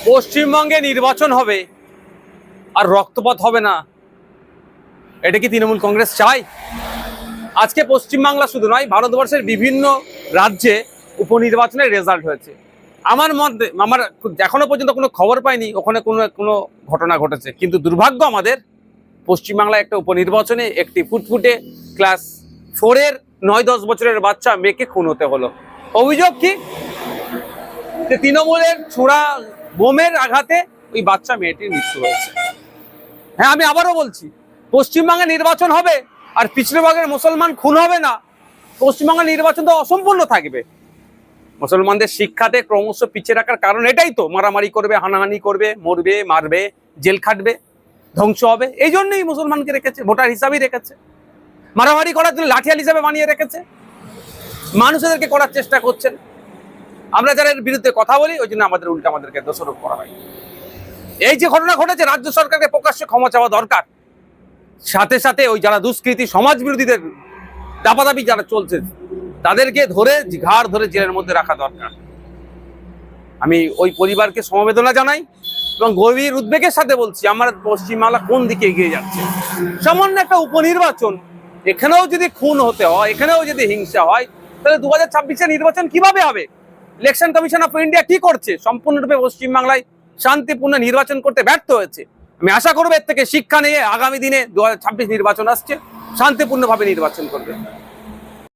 পশ্চিমবঙ্গে নির্বাচন হবে আর রক্তপাত হবে না, এটা কি তৃণমূল কংগ্রেস চায়? আজকে পশ্চিমবাংলা শুধু নয়, ভারতবর্ষের বিভিন্ন রাজ্যে উপনির্বাচনের রেজাল্ট হয়েছে। আমার এখনো পর্যন্ত কোনো খবর পাইনি ওখানে কোনো ঘটনা ঘটেছে, কিন্তু দুর্ভাগ্য আমাদের পশ্চিমবাংলায় একটা উপনির্বাচনে একটি ফুটফুটে ক্লাস 4-এর 9-10 বছরের বাচ্চা মেয়েকে খুন হতে হলো। অভিযোগ কি? যে তৃণমূলের ছোড়া বোমের আঘাতে ওই বাচ্চা মেয়েটির মৃত্যু হয়েছে। হ্যাঁ, আমি আবারও বলছি, পশ্চিমবঙ্গে নির্বাচন হবে আর পিছড়েবাগের মুসলমান খুন হবে না, পশ্চিমবঙ্গের নির্বাচন তো অসম্পূর্ণ থাকবে। মুসলমানদের শিক্ষাতে ক্রমশ পিছিয়ে রাখার কারণ এটাই তো, মারামারি করবে, হানাহানি করবে, মরবে, মারবে, জেল খাটবে, ধ্বংস হবে। এই জন্যই মুসলমানকে রেখেছে, ভোটার হিসাবেই রেখেছে। মারামারি করার জন্য লাঠিয়াল হিসাবে বানিয়ে রেখেছে, মানুষদেরকে করার চেষ্টা করছেন। আমরা যারা এর বিরুদ্ধে কথা বলি, ওই জন্য আমাদেরকে দোষারোপ করা হয়। এই যে ঘটনা ঘটেছে, রাজ্য সরকারকে প্রকাশ্যে ক্ষমা চাওয়া দরকার। সাথে সাথে ওই যারা দুষ্কৃতী সমাজ বিরোধীদের দাপাদাপি যারা চলছে, তাদেরকে ঘাড় ধরে জেলের মধ্যে রাখা দরকার। আমি ওই পরিবারকে সমবেদনা জানাই এবং গভীর উদ্বেগের সাথে বলছি, আমার পশ্চিমবাংলা কোন দিকে এগিয়ে যাচ্ছে। সামান্য একটা উপনির্বাচন, এখানেও যদি খুন হতে হয়, এখানেও যদি হিংসা হয়, তাহলে 2026-এর নির্বাচন কিভাবে হবে? ইলেকশন কমিশন অফ ইন্ডিয়া কি করছে? সম্পূর্ণরূপে পশ্চিমবাংলায় শান্তিপূর্ণ নির্বাচন করতে ব্যর্থ হয়েছে। আমি আশা করবো এর থেকে শিক্ষা নিয়ে আগামী দিনে 2026 নির্বাচন আসছে, শান্তিপূর্ণভাবে নির্বাচন করবে।